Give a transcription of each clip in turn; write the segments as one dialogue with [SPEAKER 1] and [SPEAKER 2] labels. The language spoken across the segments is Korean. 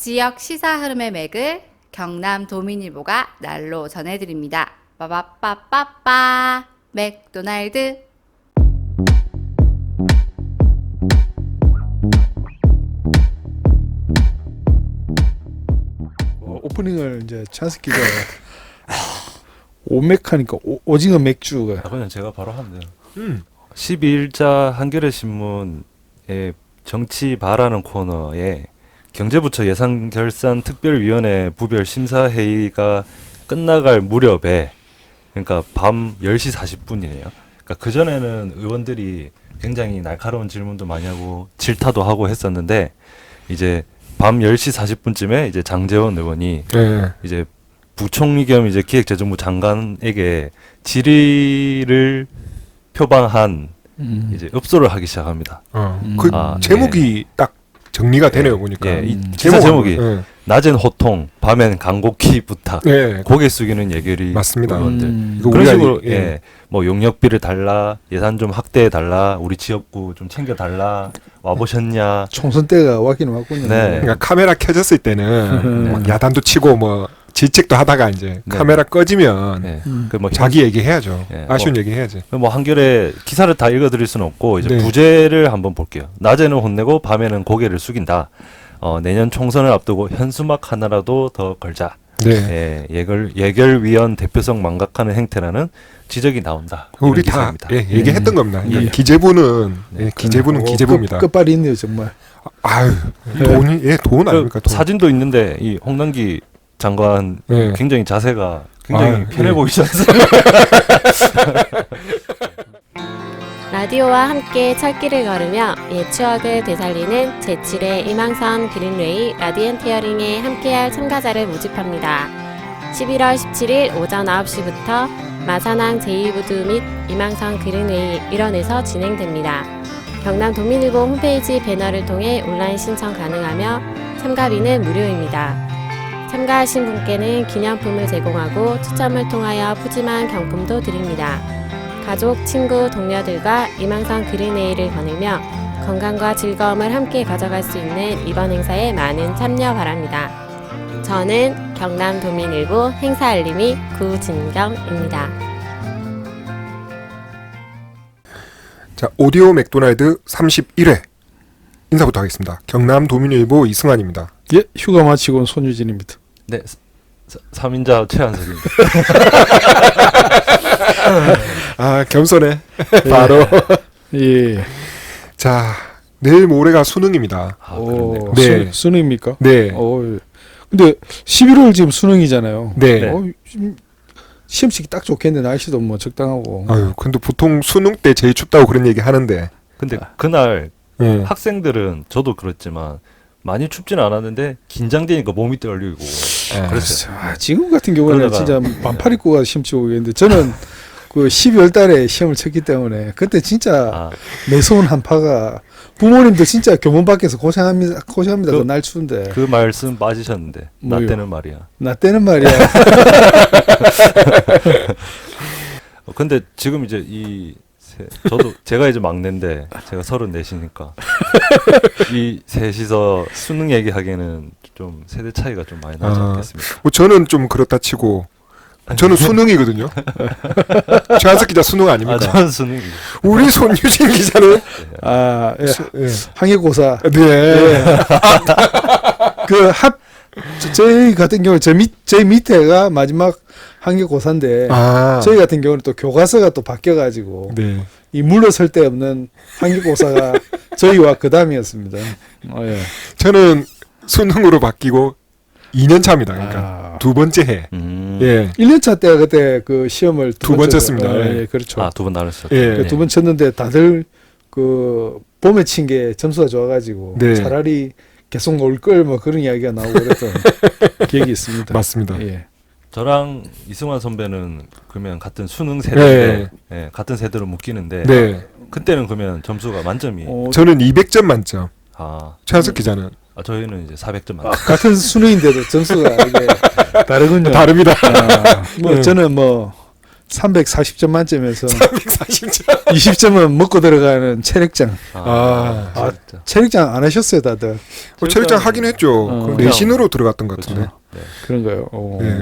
[SPEAKER 1] 지역 시사 흐름의 맥을 경남 도민일보가 날로 전해드립니다. 빠바빠빠빠 맥도날드.
[SPEAKER 2] 오프닝을 이제 찬스키가 오맥하니까 오징어 맥주가
[SPEAKER 3] 그냥 제가 바로 하면 돼요. 12일자 한겨레 신문의 정치 바라는 코너에 경제부처 예산결산특별위원회 부별 심사회의가 끝나갈 무렵에, 그러니까 밤 10시 40분이네요. 그러니까 그전에는 의원들이 굉장히 날카로운 질문도 많이 하고 질타도 하고 했었는데, 이제 밤 10시 40분쯤에 이제 장제원 의원이 이제 부총리 겸 이제 기획재정부 장관에게 질의를 표방한 이제 읍소를 하기 시작합니다.
[SPEAKER 4] 그 제목이 딱 정리가 되네요, 보니까.
[SPEAKER 3] 이 기사 제목이 낮엔 호통, 밤엔 간곡히 부탁, 고개 숙이는 예결위
[SPEAKER 4] 맞습니다.
[SPEAKER 3] 의원들.
[SPEAKER 4] 이거
[SPEAKER 3] 그런
[SPEAKER 4] 우리가
[SPEAKER 3] 식으로 뭐 용역비를 달라, 예산 좀 확대해 달라, 우리 지역구 좀 챙겨 달라, 와보셨냐.
[SPEAKER 2] 총선 때가 왔긴 왔군요.
[SPEAKER 3] 네.
[SPEAKER 4] 그러니까 카메라 켜졌을 때는 막 야단도 치고 뭐 질책도 하다가 이제 카메라 꺼지면
[SPEAKER 3] 그뭐
[SPEAKER 4] 자기 얘기해야죠.
[SPEAKER 3] 네,
[SPEAKER 4] 아쉬운 얘기해야지.
[SPEAKER 3] 뭐 한겨레 기사를 다 읽어드릴 수는 없고 이제
[SPEAKER 4] 네.
[SPEAKER 3] 부제를 한번 볼게요. 낮에는 혼내고 밤에는 고개를 숙인다. 내년 총선을 앞두고 현수막 하나라도 더 걸자.
[SPEAKER 4] 네.
[SPEAKER 3] 예결위원 대표성 망각하는 행태라는 지적이 나온다.
[SPEAKER 4] 우리
[SPEAKER 3] 이런
[SPEAKER 4] 다
[SPEAKER 3] 기사입니다.
[SPEAKER 4] 얘기했던 겁니다. 기재부는 기재부는 기재부입니다.
[SPEAKER 2] 끝발이 있네요 정말.
[SPEAKER 4] 아유, 돈 아닙니까? 돈.
[SPEAKER 3] 사진도 있는데 이 홍남기 장관 굉장히 자세가 굉장히 편해 보이지 않습니까?
[SPEAKER 5] 라디오와 함께 철길을 걸으며 옛 추억을 되살리는 제7회 이망선 그린웨이 라디앤티어링에 함께할 참가자를 모집합니다. 11월 17일 오전 9시부터 마산항 제2부두 및 이망선 그린웨이 일원에서 진행됩니다. 경남 도민일보 홈페이지 배너를 통해 온라인 신청 가능하며 참가비는 무료입니다. 참가하신 분께는 기념품을 제공하고 추첨을 통하여 푸짐한 경품도 드립니다. 가족, 친구, 동료들과 이망선 그린웨이를 거닐며 건강과 즐거움을 함께 가져갈 수 있는 이번 행사에 많은 참여 바랍니다. 저는 경남 도민일보 행사알림이 구진경입니다.
[SPEAKER 4] 자, 오디오 맥도날드 31회 인사부터 하겠습니다. 경남 도민일보 이승환입니다.
[SPEAKER 2] 예, 휴가 마치고 온 손유진입니다.
[SPEAKER 3] 네, 3인자 최한석입니다.
[SPEAKER 4] 아, 겸손해. 바로.
[SPEAKER 2] 예.
[SPEAKER 4] 자, 내일 모레가 수능입니다.
[SPEAKER 2] 오,
[SPEAKER 4] 네.
[SPEAKER 2] 수능입니까?
[SPEAKER 4] 네.
[SPEAKER 2] 근데 11월 지금 수능이잖아요.
[SPEAKER 4] 네.
[SPEAKER 2] 지금 시험 치기 딱 좋겠는데 날씨도 뭐 적당하고.
[SPEAKER 4] 아유, 근데 보통 수능 때 제일 춥다고 그런 얘기 하는데.
[SPEAKER 3] 근데 그날 학생들은 저도 그렇지만 많이 춥지는 않았는데 긴장되니까 몸이 떨리고 그랬어요.
[SPEAKER 2] 지금 같은 경우는 진짜 반팔 입고 가서 시험 치고 오겠는데 저는 그 12월 달에 시험을 쳤기 때문에 그때 진짜 매서운 한파가 부모님들 진짜 교문 밖에서 고생합니다. 그 날 추운데.
[SPEAKER 3] 그 말씀 빠지셨는데 나 때는 말이야.
[SPEAKER 2] 나 때는 말이야.
[SPEAKER 3] 근데 지금 이제 저도 제가 이제 막내인데 제가 34이니까 이 셋이서 수능 얘기하기에는 좀 세대 차이가 좀 많이 나지 않겠습니까?
[SPEAKER 4] 뭐 저는 좀 그렇다 치고 저는 수능이거든요. 최한석 기자 수능 아닙니까?
[SPEAKER 3] 저는 수능이.
[SPEAKER 4] 우리 손유진 기자는
[SPEAKER 2] 항해고사.
[SPEAKER 4] 네.
[SPEAKER 2] 저희 같은 경우 제 밑에가 마지막 항해고사인데 저희 같은 경우는 또 교과서가 또 바뀌어가지고 이 물러설 데 없는 항해고사가 저희와 그 다음이었습니다.
[SPEAKER 4] 저는 수능으로 바뀌고 2년 차입니다. 그러니까 두 번째 해.
[SPEAKER 2] 1년차 때가 그때 그 시험을
[SPEAKER 4] 두 번 쳤습니다.
[SPEAKER 2] 예, 그렇죠.
[SPEAKER 3] 두 번 나눴었죠.
[SPEAKER 2] 두 번 쳤는데 다들 그 봄에 친 게 점수가 좋아가지고 차라리 계속 놀 걸 뭐 그런 이야기가 나오고 그랬던 기억이 있습니다.
[SPEAKER 4] 맞습니다.
[SPEAKER 2] 예.
[SPEAKER 3] 저랑 이승환 선배는 그러면 같은 수능 세대인데 같은 세대로 묶이는데 그때는 그러면 점수가 만점이에요.
[SPEAKER 4] 저는 200점 만점. 최한석
[SPEAKER 3] 네.
[SPEAKER 4] 기자는?
[SPEAKER 3] 저희는 이제 400점 만점.
[SPEAKER 2] 같은 수능인데도 점수가 이게 다르군요.
[SPEAKER 4] 다릅니다.
[SPEAKER 2] 저는 뭐 340점 만점에서
[SPEAKER 4] 340점.
[SPEAKER 2] 20점은 먹고 들어가는 체력장.
[SPEAKER 3] 아, 진짜.
[SPEAKER 2] 체력장 안 하셨어요, 다들?
[SPEAKER 4] 체력장 하긴 했죠. 그럼 내신으로 들어갔던 것 같은데.
[SPEAKER 3] 네.
[SPEAKER 2] 그런가요?
[SPEAKER 4] 네.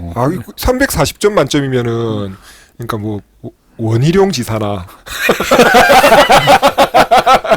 [SPEAKER 4] 340점 만점이면은 그러니까 뭐 원희룡 지사나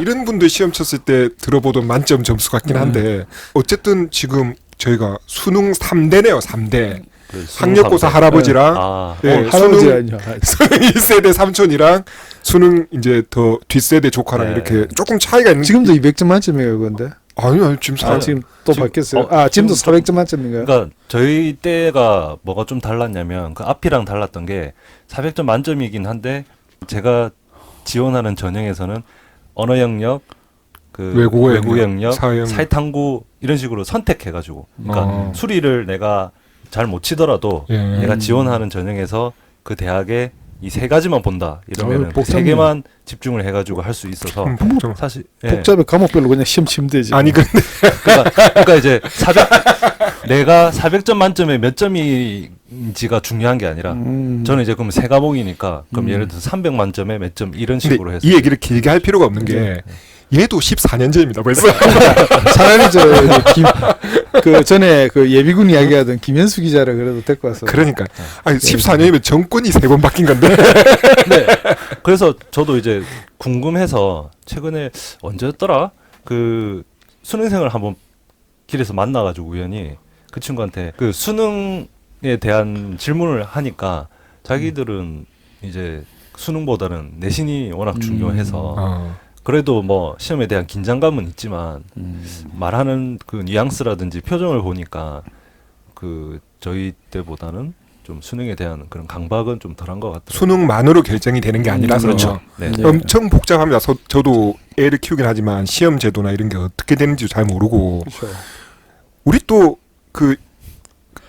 [SPEAKER 4] 이런 분들 시험 쳤을 때 들어보던 만점 점수 같긴 한데 어쨌든 지금 저희가 수능 3대네요. 3대.
[SPEAKER 3] 그
[SPEAKER 4] 학력고사
[SPEAKER 3] 수능
[SPEAKER 4] 할아버지랑
[SPEAKER 3] 아,
[SPEAKER 4] 네,
[SPEAKER 2] 할아버지라뇨.
[SPEAKER 4] 수능 1세대 삼촌이랑 수능 이제 더 뒷세대 조카랑
[SPEAKER 3] 네.
[SPEAKER 4] 이렇게 조금 차이가 있는.
[SPEAKER 2] 지금도 200점 만점이에요, 그건데?
[SPEAKER 4] 아니 지금
[SPEAKER 2] 지금 또
[SPEAKER 3] 지금-
[SPEAKER 2] 바뀌었어요.
[SPEAKER 3] 지금
[SPEAKER 2] 지금도 400점 만점인가요?
[SPEAKER 3] 그러니까 저희 때가 뭐가 좀 달랐냐면 그 앞이랑 달랐던 게 400점 만점이긴 한데 제가 지원하는 전형에서는 언어 영역, 그
[SPEAKER 4] 외국어
[SPEAKER 3] 외국 영역,
[SPEAKER 4] 사회 영역.
[SPEAKER 3] 사회탐구 이런 식으로 선택해가지고 그러니까
[SPEAKER 4] 어.
[SPEAKER 3] 수리를 내가 잘 못 치더라도
[SPEAKER 4] 예.
[SPEAKER 3] 내가 지원하는 전형에서 그 대학에 이 세 가지만 본다 이러면 세
[SPEAKER 2] 복잡네.
[SPEAKER 3] 개만 집중을 해가지고 할 수 있어서
[SPEAKER 4] 복잡.
[SPEAKER 3] 사실 예.
[SPEAKER 2] 복잡해 과목별로 그냥 시험 치면 되지.
[SPEAKER 4] 아니 근데
[SPEAKER 3] 그러니까 이제 400 내가 400점 만점에 몇 점인지가 중요한 게 아니라 저는 이제 그럼 세 과목이니까 그럼 예를 들어서 300 만점에 몇 점 이런 식으로
[SPEAKER 4] 근데
[SPEAKER 3] 해서
[SPEAKER 4] 이 얘기를 길게 할 필요가 없는 게 얘도 14년제입니다 벌써.
[SPEAKER 2] 차라리 그 전에 그 예비군 이야기하던 김현수 기자를 그래도 데리고 와서.
[SPEAKER 4] 그러니까 아니 14년이면 정권이 3번 바뀐 건데.
[SPEAKER 3] 네. 그래서 저도 이제 궁금해서 최근에 언제였더라? 그 수능생을 한번 길에서 만나가지고 우연히 그 친구한테 그 수능에 대한 질문을 하니까 자기들은 이제 수능보다는 내신이 워낙 중요해서 그래도 뭐 시험에 대한 긴장감은 있지만 말하는 그 뉘앙스라든지 표정을 보니까 그 저희 때보다는 좀 수능에 대한 그런 강박은 좀 덜한 것 같아요.
[SPEAKER 4] 수능만으로 결정이 되는 게 아니라서
[SPEAKER 3] 그렇죠. 네.
[SPEAKER 2] 네.
[SPEAKER 4] 엄청 복잡합니다. 저도 애를 키우긴 하지만 시험 제도나 이런 게 어떻게 되는지 잘 모르고
[SPEAKER 2] 그렇죠.
[SPEAKER 4] 우리 또 그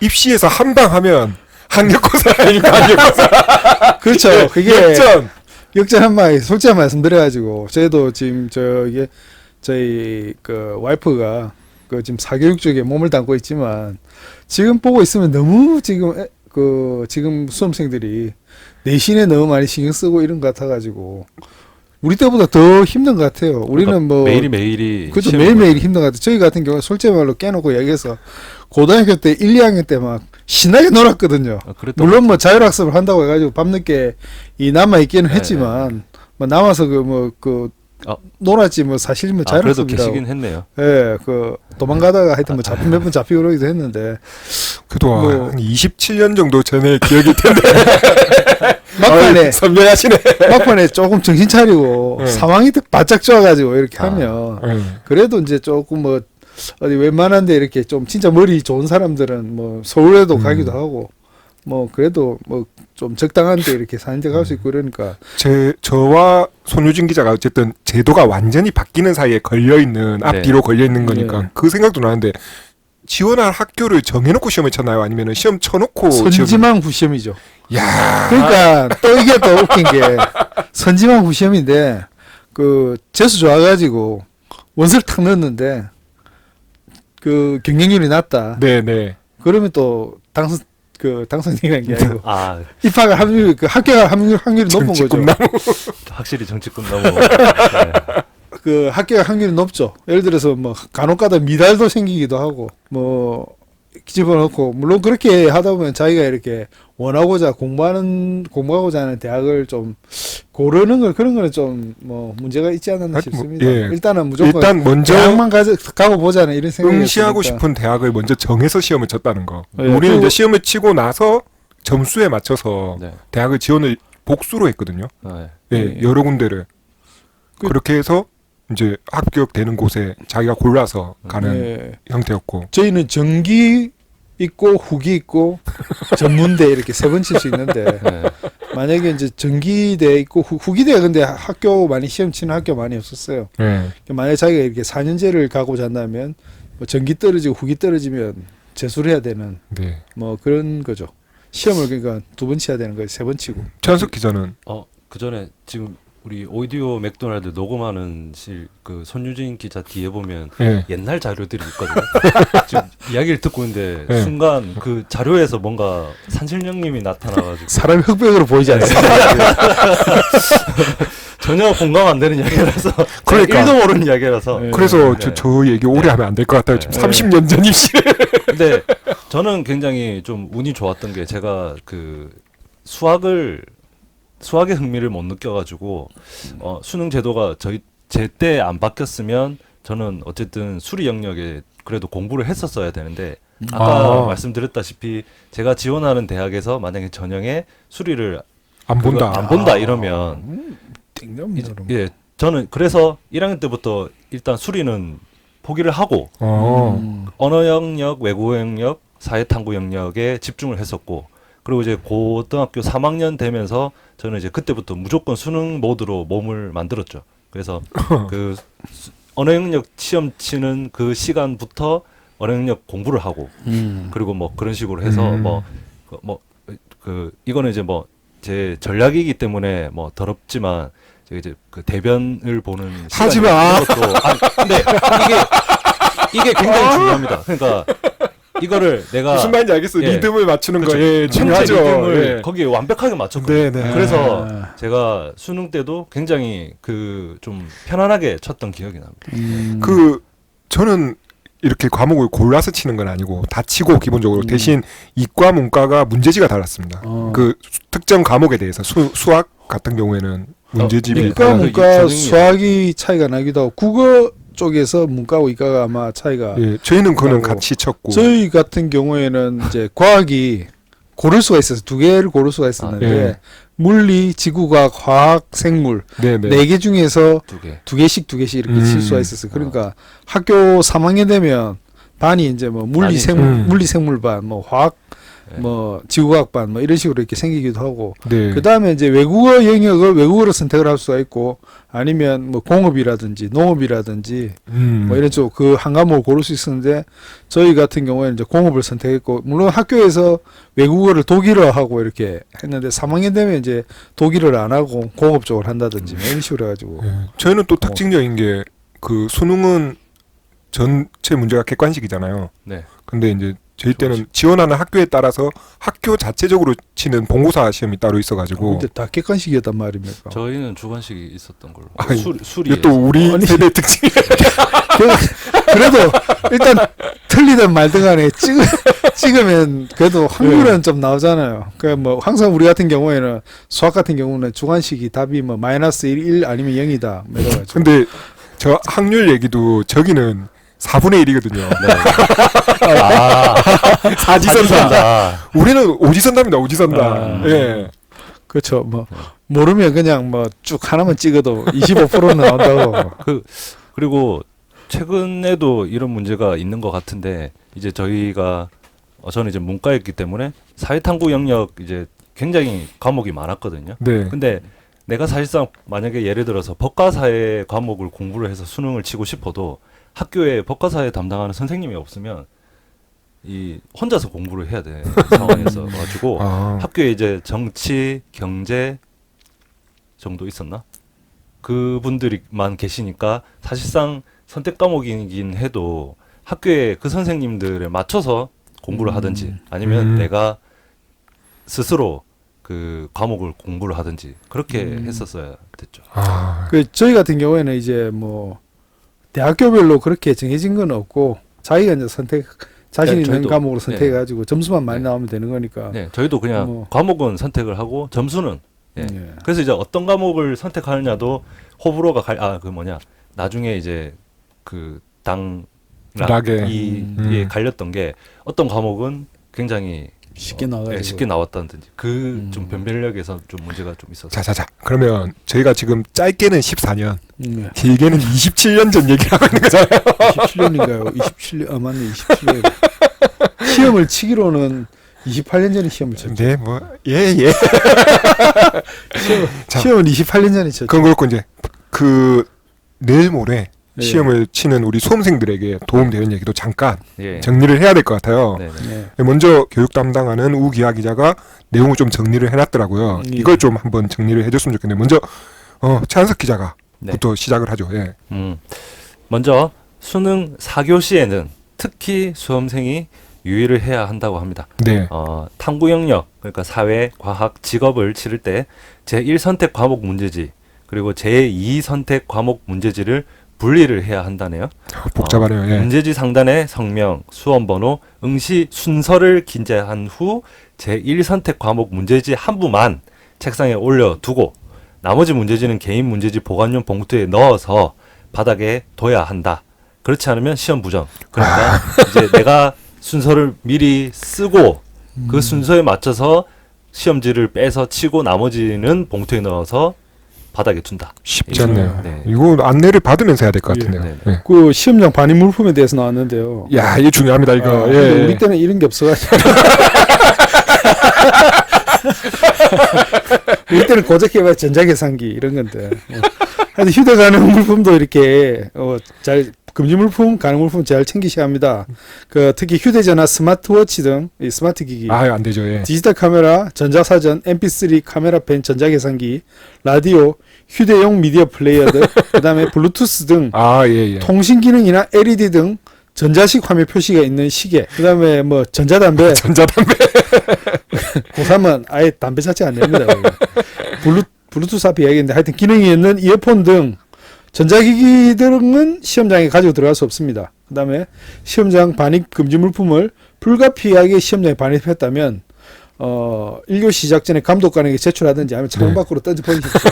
[SPEAKER 4] 입시에서 한방하면 학력고사 아니니까 학력고사.
[SPEAKER 2] 그렇죠. 그게
[SPEAKER 4] 역전.
[SPEAKER 2] 역전 한 마디 솔직한 말씀드려가지고 저희도 지금 저희 그 와이프가 그 지금 사교육 쪽에 몸을 담고 있지만 지금 보고 있으면 너무 지금 수험생들이 내신에 너무 많이 신경 쓰고 이런 것 같아가지고 우리 때보다 더 힘든 것 같아요. 우리는
[SPEAKER 3] 그러니까
[SPEAKER 2] 뭐
[SPEAKER 3] 매일매일이
[SPEAKER 2] 그죠
[SPEAKER 3] 시험을
[SPEAKER 2] 매일매일 힘든 것 같아요. 저희 같은 경우 솔직히 말로 깨놓고 얘기해서 고등학교 때 1, 2학년 때 막 신나게 놀았거든요.
[SPEAKER 3] 그랬던
[SPEAKER 2] 물론
[SPEAKER 3] 것
[SPEAKER 2] 뭐 자율학습을 한다고 해가지고 밤늦게 남아 있기는
[SPEAKER 3] 네,
[SPEAKER 2] 했지만 뭐 남아서 놀았지 뭐 사실 뭐
[SPEAKER 3] 같아요. 그래도
[SPEAKER 2] 자율학습이라고.
[SPEAKER 3] 계시긴 했네요.
[SPEAKER 2] 예, 그 도망가다가 하여튼 뭐 몇 번 잡히고 그러기도 했는데
[SPEAKER 4] 그래도
[SPEAKER 2] 뭐-
[SPEAKER 4] 한 27년 정도 전에 기억일 텐데.
[SPEAKER 2] 막판에
[SPEAKER 4] 선명하시네.
[SPEAKER 2] 막판에 조금 정신 차리고
[SPEAKER 4] 네.
[SPEAKER 2] 상황이 바짝 좋아가지고 이렇게 하면
[SPEAKER 4] 응.
[SPEAKER 2] 그래도 이제 조금 뭐 어디 웬만한데 이렇게 좀 진짜 머리 좋은 사람들은 뭐 서울에도 가기도 하고 뭐 그래도 뭐 좀 적당한데 이렇게 사는 데 갈 수 있고 그러니까
[SPEAKER 4] 저와 손유진 기자가 어쨌든 제도가 완전히 바뀌는 사이에 걸려있는 앞뒤로 걸려있는 거니까
[SPEAKER 2] 네.
[SPEAKER 4] 그 생각도 나는데 지원할 학교를 정해놓고 시험을 쳤나요? 아니면 시험 쳐놓고
[SPEAKER 2] 선지망 후시험이죠.
[SPEAKER 4] 야
[SPEAKER 2] 그러니까 또 이게 또 웃긴 게 선지망 후시험인데 그 재수 좋아가지고 원서를 탁 넣었는데 그 경쟁률이 낮다.
[SPEAKER 4] 네네.
[SPEAKER 2] 그러면 또 당선이라는 게 아니고
[SPEAKER 3] 아
[SPEAKER 2] 입학을 합격할 확률이 높은 거죠.
[SPEAKER 4] 정치꿈나무.
[SPEAKER 3] 확실히 정치꾼 너무 네.
[SPEAKER 2] 그 합격할 확률이 높죠. 예를 들어서 뭐 간혹가다 미달도 생기기도 하고 뭐 집어넣고 물론 그렇게 하다 보면 자기가 이렇게 원하고자 공부하고자 하는 대학을 좀 고르는 걸 그런 거는 좀 뭐 문제가 있지 않았나
[SPEAKER 4] 하여튼 뭐,
[SPEAKER 2] 싶습니다.
[SPEAKER 4] 예.
[SPEAKER 2] 일단은 무조건
[SPEAKER 4] 일단 먼저
[SPEAKER 2] 대학만 가고 보자는 이런 생각이
[SPEAKER 4] 응시하고 싶은 대학을 먼저 정해서 시험을 쳤다는 거.
[SPEAKER 2] 예,
[SPEAKER 4] 우리는
[SPEAKER 2] 그-
[SPEAKER 4] 이제 시험을 치고 나서 점수에 맞춰서
[SPEAKER 3] 네.
[SPEAKER 4] 대학을 지원을 복수로 했거든요.
[SPEAKER 3] 네.
[SPEAKER 4] 예,
[SPEAKER 2] 예.
[SPEAKER 4] 여러 군데를
[SPEAKER 2] 그-
[SPEAKER 4] 그렇게 해서 이제 합격되는 곳에 자기가 골라서 가는
[SPEAKER 2] 예.
[SPEAKER 4] 형태였고.
[SPEAKER 2] 저희는 정기 있고 후기 있고 전문대 이렇게 세 번 칠 수 있는데
[SPEAKER 3] 네.
[SPEAKER 2] 만약에 이제 전기대 있고 후기대 근데 학교 많이 시험 치는 학교 많이 없었어요.
[SPEAKER 4] 예.
[SPEAKER 2] 만약에 자기가 이렇게 4년제를 가고자 한다면 뭐 전기 떨어지고 후기 떨어지면 재수를 해야 되는
[SPEAKER 4] 네.
[SPEAKER 2] 뭐 그런 거죠. 시험을 그러니까 두 번 치야 되는 거예요. 세 번 치고.
[SPEAKER 4] 최한석 기자는
[SPEAKER 3] 그 전에 지금 우리 오디오 맥도날드 녹음하는 그 손유진 기자 뒤에 보면
[SPEAKER 4] 예.
[SPEAKER 3] 옛날 자료들이 있거든요. 지금 이야기를 듣고 있는데
[SPEAKER 4] 네.
[SPEAKER 3] 순간 그 자료에서 뭔가 산신령님이 나타나가지고
[SPEAKER 2] 사람이 흑백으로 보이지 않습니까?
[SPEAKER 3] 전혀 공감 안 되는 이야기라서
[SPEAKER 4] 그러니까.
[SPEAKER 3] 1도 모르는 이야기라서
[SPEAKER 2] 네.
[SPEAKER 4] 그래서
[SPEAKER 3] 네.
[SPEAKER 4] 저 얘기 오래 하면 안 될 것 같아요. 지금
[SPEAKER 3] 네.
[SPEAKER 4] 30년 전 입시.
[SPEAKER 3] 근데 저는 굉장히 좀 운이 좋았던 게 제가 그 수학에 흥미를 못 느껴가지고 수능 제도가 제 때 안 바뀌었으면 저는 어쨌든 수리 영역에 그래도 공부를 했었어야 되는데 아까 말씀드렸다시피 제가 지원하는 대학에서 만약에 전형에 수리를
[SPEAKER 4] 안 본다.
[SPEAKER 3] 안 본다 이러면
[SPEAKER 2] 땡깁니다.
[SPEAKER 3] 예 저는 그래서 1학년 때부터 일단 수리는 포기를 하고 언어 영역, 외국어 영역, 사회탐구 영역에 집중을 했었고 그리고 이제 고등학교 3학년 되면서 저는 이제 그때부터 무조건 수능 모드로 몸을 만들었죠. 그래서 그 언어 영역 시험 치는 그 시간부터 언어 영역 공부를 하고 그리고 뭐 그런 식으로 해서 이거는 이제 뭐 제 전략이기 때문에 뭐 더럽지만 제가 이제 그 대변을 보는
[SPEAKER 4] 하지
[SPEAKER 3] 시간이
[SPEAKER 4] 마.
[SPEAKER 3] 있는 것도 근데 이게 굉장히 중요합니다. 그러니까 이거를 내가
[SPEAKER 4] 무슨 말인지 알겠어요.
[SPEAKER 3] 예.
[SPEAKER 4] 리듬을 맞추는
[SPEAKER 3] 그렇죠.
[SPEAKER 4] 거에 중요하죠.
[SPEAKER 3] 리듬을
[SPEAKER 4] 예.
[SPEAKER 3] 거기에 완벽하게 맞췄거든요.
[SPEAKER 4] 네.
[SPEAKER 3] 그래서 제가 수능 때도 굉장히 그 좀 편안하게 쳤던 기억이 납니다.
[SPEAKER 4] 그 저는 이렇게 과목을 골라서 치는 건 아니고 다 치고 기본적으로 대신 이과 문과가 문제지가 달랐습니다. 그 특정 과목에 대해서 수학 같은 경우에는 문제집이
[SPEAKER 3] 네.
[SPEAKER 2] 이과
[SPEAKER 3] 그
[SPEAKER 2] 문과
[SPEAKER 3] 전형이-
[SPEAKER 2] 수학이 차이가 나기도 하고 국어 쪽에서 문과하고 이과가 아마 차이가
[SPEAKER 4] 예, 저희는 그거는
[SPEAKER 2] 나고
[SPEAKER 4] 같이 쳤고
[SPEAKER 2] 저희 같은 경우에는 이제 과학이 고를 수가 있어서 두 개를 고를 수가 있었는데
[SPEAKER 4] 예.
[SPEAKER 2] 물리, 지구과학, 화학, 생물
[SPEAKER 4] 네네.
[SPEAKER 2] 네 개 중에서
[SPEAKER 3] 두 개.
[SPEAKER 2] 두 개씩 이렇게 칠 수가 있었어요. 그러니까 학교 3학년 되면 반이 이제 뭐 물리, 생물반, 뭐 화학,
[SPEAKER 3] 네.
[SPEAKER 2] 뭐 지구과학반 뭐 이런 식으로 이렇게 생기기도 하고
[SPEAKER 4] 네.
[SPEAKER 2] 그 다음에 이제 외국어 영역을 외국어로 선택을 할 수가 있고 아니면 뭐 공업이라든지 농업이라든지 뭐 이런 쪽 그 한 과목을 고를 수 있었는데 저희 같은 경우에는 이제 공업을 선택했고 물론 학교에서 외국어를 독일어하고 이렇게 했는데 3학년 되면 이제 독일어를 안 하고 공업 쪽을 한다든지 뭐 이런 식으로 해가지고
[SPEAKER 4] 예. 저희는 또 특징적인 게 그 수능은 전체 문제가 객관식이잖아요.
[SPEAKER 3] 네.
[SPEAKER 4] 근데 이제 저희 때는 지원하는 학교에 따라서 학교 자체적으로 치는 본고사 시험이 따로 있어가지고
[SPEAKER 2] 근데 다 객관식이었단 말입니까?
[SPEAKER 3] 저희는 주관식이 있었던 걸로.
[SPEAKER 4] 아니,
[SPEAKER 3] 수리.
[SPEAKER 4] 이게 또 우리
[SPEAKER 2] 아니,
[SPEAKER 4] 세대 특징.
[SPEAKER 2] 그래도 일단 틀리든 말든 간에 찍으면 그래도 확률은 좀 나오잖아요. 그러니까 뭐 항상 우리 같은 경우에는 수학 같은 경우는 주관식이 답이 뭐 마이너스 1 아니면 0이다. 뭐 이래가지고.
[SPEAKER 4] 근데 저 확률 얘기도 저기는 4분의 1이거든요. 사지선다. 우리는 오지선답니다. 오지선다. 예.
[SPEAKER 2] 그렇죠. 뭐 모르면 그냥 뭐 쭉 하나만 찍어도 25%는 나온다고.
[SPEAKER 3] 그리고 최근에도 이런 문제가 있는 것 같은데 이제 저희가 저는 이제 문과였기 때문에 사회탐구 영역 이제 굉장히 과목이 많았거든요.
[SPEAKER 4] 네.
[SPEAKER 3] 근데 내가 사실상 만약에 예를 들어서 법과사회 과목을 공부를 해서 수능을 치고 싶어도 학교에 법과사회 담당하는 선생님이 없으면 이 혼자서 공부를 해야 돼 상황에서 가지고 학교에 이제 정치, 경제 정도 있었나? 그분들이만 계시니까 사실상 선택 과목이긴 해도 학교에 그 선생님들에 맞춰서 공부를 하든지 아니면 내가 스스로 그 과목을 공부를 하든지 그렇게 했었어야 됐죠.
[SPEAKER 2] 그 저희 같은 경우에는 이제 뭐 대학교별로 그렇게 정해진 건 없고 자기가 이제 자신
[SPEAKER 3] 네,
[SPEAKER 2] 있는
[SPEAKER 3] 저희도-
[SPEAKER 2] 과목으로 선택해가지고 점수만 많이
[SPEAKER 3] 네.
[SPEAKER 2] 나오면 되는 거니까.
[SPEAKER 3] 네, 저희도 그냥
[SPEAKER 2] 뭐.
[SPEAKER 3] 과목은 선택을 하고 점수는 예.
[SPEAKER 2] 예.
[SPEAKER 3] 그래서 이제 어떤 과목을 선택하느냐도 호불호가 나중에 이제 그
[SPEAKER 4] 락에.
[SPEAKER 3] 이 갈렸던 게 어떤 과목은 굉장히
[SPEAKER 2] 쉽게 나와가지고.
[SPEAKER 3] 쉽게 나왔다든지 그 좀 변별력에서 좀 문제가 좀 있어서
[SPEAKER 4] 자자자. 그러면 저희가 지금 짧게는 14년,
[SPEAKER 2] 예.
[SPEAKER 4] 길게는 27년 전 얘기를 하고 있는 거잖아요.
[SPEAKER 2] 27년인가요? 27년 맞네 27년. 시험을 치기로는 28년 전에 시험을 쳤죠.
[SPEAKER 4] 네, 뭐 예. 자.
[SPEAKER 2] 시험은 28년 전에 쳤죠.
[SPEAKER 4] 그건 그렇고 이제 그 내일 모레
[SPEAKER 2] 네.
[SPEAKER 4] 시험을 치는 우리 수험생들에게 도움되는 얘기도 잠깐
[SPEAKER 3] 예.
[SPEAKER 4] 정리를 해야 될 것 같아요.
[SPEAKER 3] 네.
[SPEAKER 2] 네.
[SPEAKER 4] 먼저 교육 담당하는 우기하 기자가 내용을 좀 정리를 해놨더라고요.
[SPEAKER 2] 예.
[SPEAKER 4] 이걸 좀 한번 정리를 해줬으면 좋겠네요. 먼저 차은석 기자가
[SPEAKER 3] 네.
[SPEAKER 4] 부터 시작을 하죠. 예.
[SPEAKER 3] 먼저 수능 4교시에는 특히 수험생이 유의를 해야 한다고 합니다.
[SPEAKER 4] 네.
[SPEAKER 3] 탐구 영역, 그러니까 사회, 과학, 직업을 치를 때 제1선택 과목 문제지 그리고 제2선택 과목 문제지를 분리를 해야 한다네요.
[SPEAKER 4] 복잡하네요. 예.
[SPEAKER 3] 문제지 상단에 성명, 수험 번호, 응시 순서를 기재한 후 제1선택 과목 문제지 한 부만 책상에 올려두고 나머지 문제지는 개인 문제지 보관용 봉투에 넣어서 바닥에 둬야 한다. 그렇지 않으면 시험 부정. 그러니까 이제 내가 순서를 미리 쓰고 그 순서에 맞춰서 시험지를 빼서 치고 나머지는 봉투에 넣어서 바닥에 둔다.
[SPEAKER 4] 쉽지 않네요.
[SPEAKER 3] 네.
[SPEAKER 4] 이거 안내를 받으면서 해야 될 것 같은데요.
[SPEAKER 3] 네.
[SPEAKER 4] 예.
[SPEAKER 2] 그 시험장 반입 물품에 대해서 나왔는데요.
[SPEAKER 4] 야, 이게 중요합니다. 이거. 예.
[SPEAKER 2] 근데 우리 때는 이런 게 없어가지고. 우리 때는 고적해봐야 전자계산기 이런 건데. 하여튼 휴대 가능 물품도 이렇게 잘 금지 물품, 가능 물품 잘 챙기셔야 합니다. 그 특히 휴대전화, 스마트워치 등 이 스마트 기기,
[SPEAKER 4] 안 되죠. 예.
[SPEAKER 2] 디지털 카메라, 전자사전, MP3 카메라펜, 전자계산기, 라디오, 휴대용 미디어 플레이어 등, 그다음에 블루투스 등
[SPEAKER 4] 예.
[SPEAKER 2] 통신 기능이나 LED 등 전자식 화면 표시가 있는 시계, 그다음에 뭐 전자담배,
[SPEAKER 4] 전자담배.
[SPEAKER 2] 고3은 아예 담배 자체가 안 됩니다. 블루투스 앞에 이야기했는데 하여튼 기능이 있는 이어폰 등 전자기기들은 시험장에 가지고 들어갈 수 없습니다. 그 다음에 시험장 반입 금지 물품을 불가피하게 시험장에 반입했다면 1교시 시작 전에 감독관에게 제출하든지 아니면 창문 밖으로 던져버리십시오.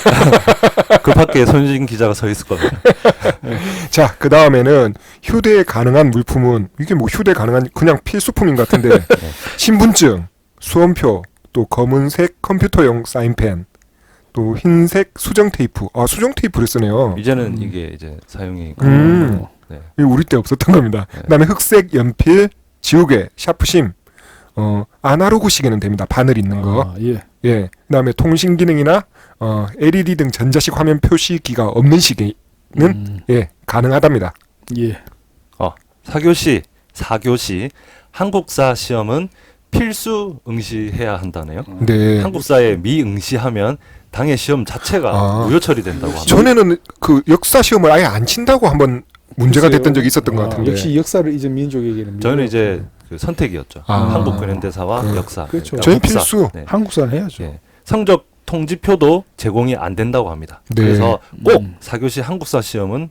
[SPEAKER 3] 그 밖에 손진 기자가 서 있을 겁니다.
[SPEAKER 4] 자, 그 다음에는 휴대 가능한 물품은 이게 뭐 휴대 가능한 그냥 필수품인 것 같은데 신분증, 수험표, 또 검은색 컴퓨터용 사인펜, 또 흰색 수정 테이프. 수정 테이프를 쓰네요.
[SPEAKER 3] 이제는 이게 이제 사용이 네.
[SPEAKER 4] 이거 우리 때 없었던 겁니다. 그다음에 흑색 연필, 지우개, 샤프심, 아날로그 시계는 됩니다. 바늘 있는 거.
[SPEAKER 2] 예.
[SPEAKER 4] 그다음에 통신 기능이나 LED 등 전자식 화면 표시기가 없는 시계는 가능하답니다.
[SPEAKER 2] 예.
[SPEAKER 3] 4교시 한국사 시험은 필수 응시해야 한다네요.
[SPEAKER 4] 네.
[SPEAKER 3] 한국사에 미응시하면 당의 시험 자체가 무효 처리된다고 합니다.
[SPEAKER 4] 전에는 그 역사 시험을 아예 안 친다고 한번 문제가 됐던 적이 있었던 것 같은데.
[SPEAKER 2] 역시 역사를 잊은 민족에게는
[SPEAKER 3] 저는 이제 그 선택이었죠. 한국 근현대사와 역사.
[SPEAKER 2] 그렇죠.
[SPEAKER 3] 그러니까
[SPEAKER 4] 저희
[SPEAKER 3] 한국사.
[SPEAKER 4] 필수.
[SPEAKER 3] 네.
[SPEAKER 2] 한국사는 해야죠.
[SPEAKER 3] 예. 성적 통지표도 제공이 안 된다고 합니다.
[SPEAKER 4] 네.
[SPEAKER 3] 그래서 꼭 4교시 한국사 시험은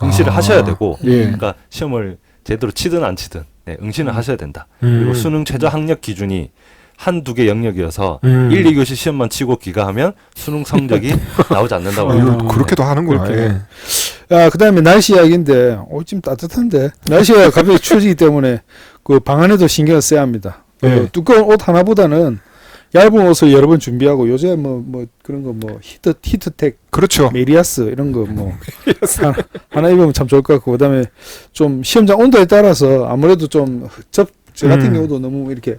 [SPEAKER 3] 응시를 하셔야 되고,
[SPEAKER 4] 예.
[SPEAKER 3] 그러니까 시험을 제대로 치든 안 치든 응시는 하셔야 된다. 그리고 수능 최저 학력 기준이 한두 개 영역이어서 1, 2교시 시험만 치고 귀가하면 수능 성적이 나오지 않는다고 합니다.
[SPEAKER 4] 그렇게도 하는구나. 예.
[SPEAKER 2] 그다음에 날씨 이야기인데 지금 따뜻한데 날씨가 갑자기 추워지기 때문에 그 방 안에도 신경을 써야 합니다. 두꺼운 옷 하나보다는 얇은 옷을 여러 번 준비하고 요새 뭐 그런 거 뭐 히트텍,
[SPEAKER 4] 그렇죠.
[SPEAKER 2] 메리아스 이런 거 뭐 하나 입으면 참 좋을 것 같고, 그다음에 좀 시험장 온도에 따라서 아무래도 좀 저 같은 경우도 너무 이렇게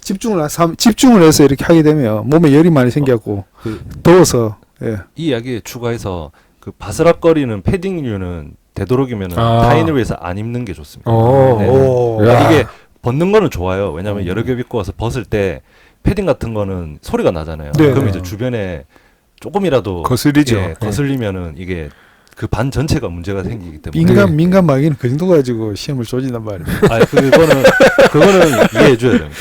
[SPEAKER 2] 집중을 해서 이렇게 하게 되면 몸에 열이 많이 생겨갖고 더워서.
[SPEAKER 3] 이 이야기에 추가해서 그 바스락거리는 패딩류는 되도록이면 타인을 위해서 안 입는 게 좋습니다. 그러니까 이게 벗는 거는 좋아요. 왜냐하면 여러 겹 입고 와서 벗을 때 패딩 같은 거는 소리가 나잖아요. 그럼 이제 주변에 조금이라도
[SPEAKER 4] 거슬리죠.
[SPEAKER 3] 거슬리면은 이게 그 반 전체가 문제가 생기기 때문에
[SPEAKER 2] 민감 마귀는 그 정도 가지고 시험을 조진단 말이에요.
[SPEAKER 3] 그거는 이해해 줘야 됩니다.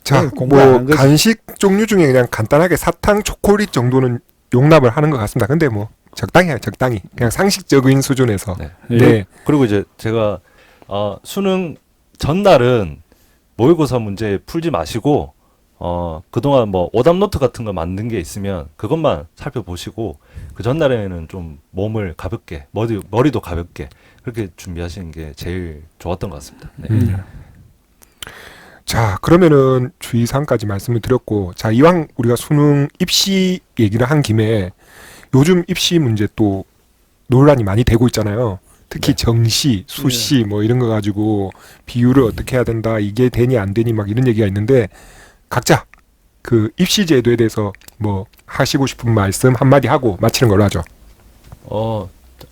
[SPEAKER 4] 자, 뭐 간식 종류 중에 그냥 간단하게 사탕, 초콜릿 정도는 용납을 하는 것 같습니다. 근데 뭐 적당히 해요, 적당히. 그냥 상식적인 수준에서. 네.
[SPEAKER 3] 그리고 이제 제가 수능 전날은 모의고사 문제 풀지 마시고 그동안 뭐 오답노트 같은 거 만든 게 있으면 그것만 살펴보시고 그 전날에는 좀 몸을 가볍게 머리도 가볍게 그렇게 준비하시는 게 제일 좋았던 것 같습니다. 네.
[SPEAKER 4] 자, 그러면은 주의사항까지 말씀을 드렸고, 자, 이왕 우리가 수능 입시 얘기를 한 김에 요즘 입시 문제 또 논란이 많이 되고 있잖아요. 특히 정시, 수시 뭐 이런 거 가지고 비율을 어떻게 해야 된다, 이게 되니 안 되니 막 이런 얘기가 있는데 각자 그 입시 제도에 대해서 뭐 하시고 싶은 말씀 한마디 하고 마치는 걸로 하죠.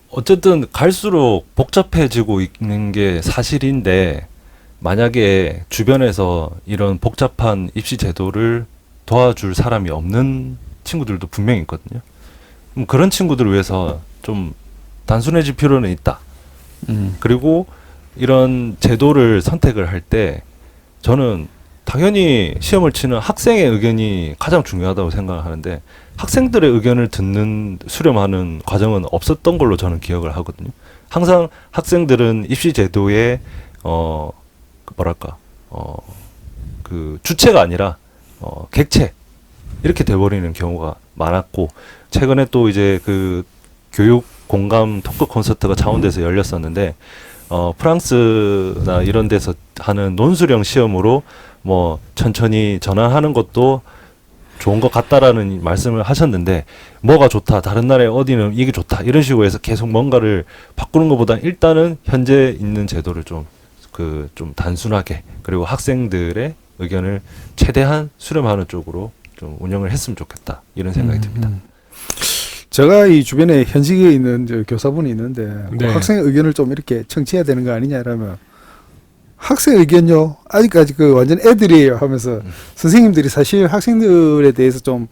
[SPEAKER 3] 어쨌든 갈수록 복잡해지고 있는 게 사실인데 만약에 주변에서 이런 복잡한 입시 제도를 도와줄 사람이 없는 친구들도 분명히 있거든요. 그런 친구들을 위해서 좀 단순해질 필요는 있다. 그리고 이런 제도를 선택을 할 때 저는 당연히 시험을 치는 학생의 의견이 가장 중요하다고 생각을 하는데 학생들의 의견을 듣는 수렴하는 과정은 없었던 걸로 저는 기억을 하거든요. 항상 학생들은 입시 제도의 그 주체가 아니라 객체 이렇게 돼버리는 경우가 많았고 최근에 또 이제 그 교육 공감 토크 콘서트가 창원대에서 열렸었는데 프랑스나 이런 데서 하는 논술형 시험으로 뭐 천천히 전환하는 것도 좋은 것 같다라는 말씀을 하셨는데 뭐가 좋다 다른 나라에 어디는 이게 좋다 이런 식으로 해서 계속 뭔가를 바꾸는 것보다 일단은 현재 있는 제도를 좀 단순하게 그리고 학생들의 의견을 최대한 수렴하는 쪽으로 좀 운영을 했으면 좋겠다 이런 생각이 듭니다.
[SPEAKER 2] 제가 이 주변에 현직에 있는 저 교사분이 있는데
[SPEAKER 4] 네.
[SPEAKER 2] 학생의 의견을 좀 이렇게 청취해야 되는 거 아니냐라면 학생 의견요 아직까지 그 완전 애들이에요 하면서 선생님들이 사실 학생들에 대해서 좀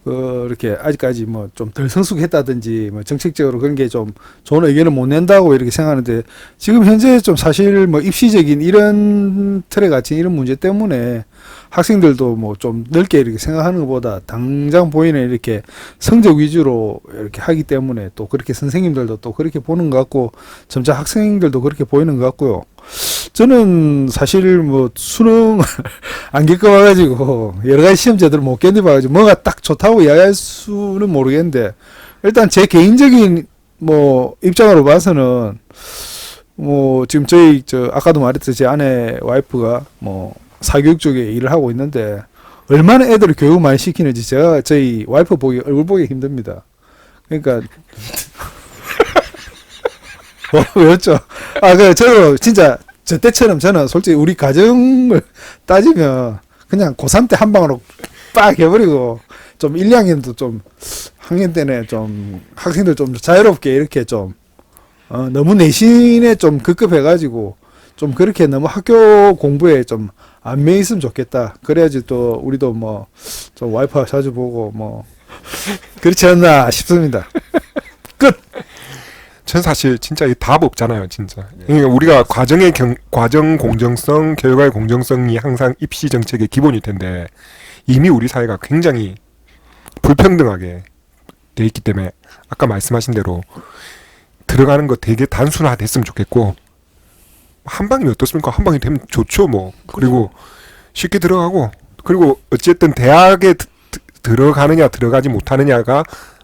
[SPEAKER 2] 이렇게 아직까지 뭐 좀 덜 성숙했다든지 뭐 정책적으로 그런 게 좀 좋은 의견을 못 낸다고 이렇게 생각하는데 지금 현재 좀 사실 뭐 입시적인 이런 틀에 갇힌 이런 문제 때문에 학생들도 뭐 좀 넓게 이렇게 생각하는 것보다 당장 보이는 이렇게 성적 위주로 이렇게 하기 때문에 또 그렇게 선생님들도 또 그렇게 보는 것 같고 점차 학생들도 그렇게 보이는 것 같고요. 저는 사실 뭐 수능 안 겪어봐가지고 여러 가지 시험제들을 못 견뎌봐가지고 뭐가 딱 좋다고 이야기할 수는 모르겠는데 일단 제 개인적인 뭐 입장으로 봐서는 뭐 지금 아까도 말했듯이 제 아내 와이프가 뭐 사교육 쪽에 일을 하고 있는데 얼마나 애들을 교육을 많이 시키는지 제가 저희 와이프 얼굴 보기 힘듭니다. 그러니까 왜였죠? 저도 진짜 저 때처럼 저는 솔직히 우리 가정을 따지면 그냥 고3 때 한 방으로 빡 해버리고 좀 1, 2학년도 좀 학년 때는 좀 학생들 좀 자유롭게 이렇게 좀 너무 내신에 좀 급급해가지고 좀 그렇게 너무 학교 공부에 좀 안 매있으면 좋겠다. 그래야지 또 우리도 뭐 좀 와이프와 자주 보고 뭐 그렇지 않나 싶습니다. 끝.
[SPEAKER 4] 전 사실 진짜 이 답 없잖아요, 진짜. 그러니까 우리가 과정 공정성, 결과의 공정성이 항상 입시 정책의 기본일 텐데 이미 우리 사회가 굉장히 불평등하게 돼 있기 때문에 아까 말씀하신 대로 들어가는 거 되게 단순화됐으면 좋겠고 한 방이 어떻습니까? 한 방이 되면 좋죠, 뭐. 그리고 쉽게 들어가고 그리고 어쨌든 대학에 들어가느냐 들어가지 못하느냐가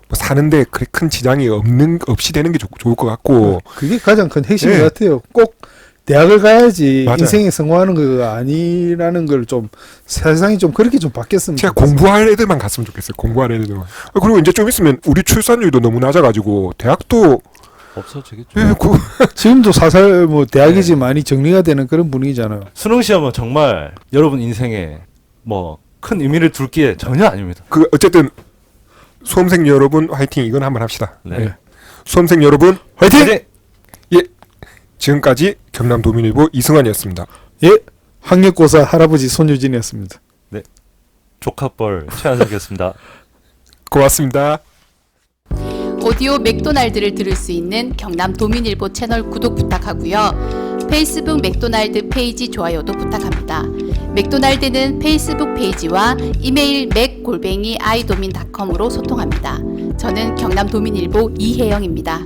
[SPEAKER 4] 뭐 사는데 그렇게 큰 지장이 없이 되는 게 좋을 것 같고
[SPEAKER 2] 그게 가장 큰 핵심 것
[SPEAKER 4] 네.
[SPEAKER 2] 같아요. 꼭 대학을 가야지
[SPEAKER 4] 맞아요.
[SPEAKER 2] 인생에 성공하는 거가 아니라는 걸 좀 세상이 좀 그렇게 좀 바뀌었으면
[SPEAKER 4] 제가
[SPEAKER 2] 좋겠어요.
[SPEAKER 4] 공부할 애들만 갔으면 좋겠어요. 공부할 애들만. 그리고 이제 좀 있으면 우리 출산율도 너무 낮아가지고 대학도
[SPEAKER 3] 없어지겠죠.
[SPEAKER 2] 지금도 사설 뭐 대학이지 많이 정리가 되는 그런 분위기잖아요.
[SPEAKER 3] 수능 시험은 정말 여러분 인생에 뭐 큰 의미를 둘 게 전혀 아닙니다.
[SPEAKER 4] 어쨌든 수험생 여러분 화이팅 이건 한번 합시다.
[SPEAKER 3] 네.
[SPEAKER 2] 네.
[SPEAKER 4] 수험생 여러분
[SPEAKER 2] 화이팅!
[SPEAKER 3] 화이팅!
[SPEAKER 4] 지금까지 경남도민일보 이승환이었습니다.
[SPEAKER 2] 예, 학력고사 할아버지 손유진이었습니다.
[SPEAKER 3] 조카뻘 최한석이었습니다.
[SPEAKER 4] 고맙습니다.
[SPEAKER 1] 오디오 맥도날드를 들을 수 있는 경남 도민일보 채널 구독 부탁하고요. 페이스북 맥도날드 페이지 좋아요도 부탁합니다. 맥도날드는 페이스북 페이지와 이메일 맥@idomin.com으로 소통합니다. 저는 경남 도민일보 이혜영입니다.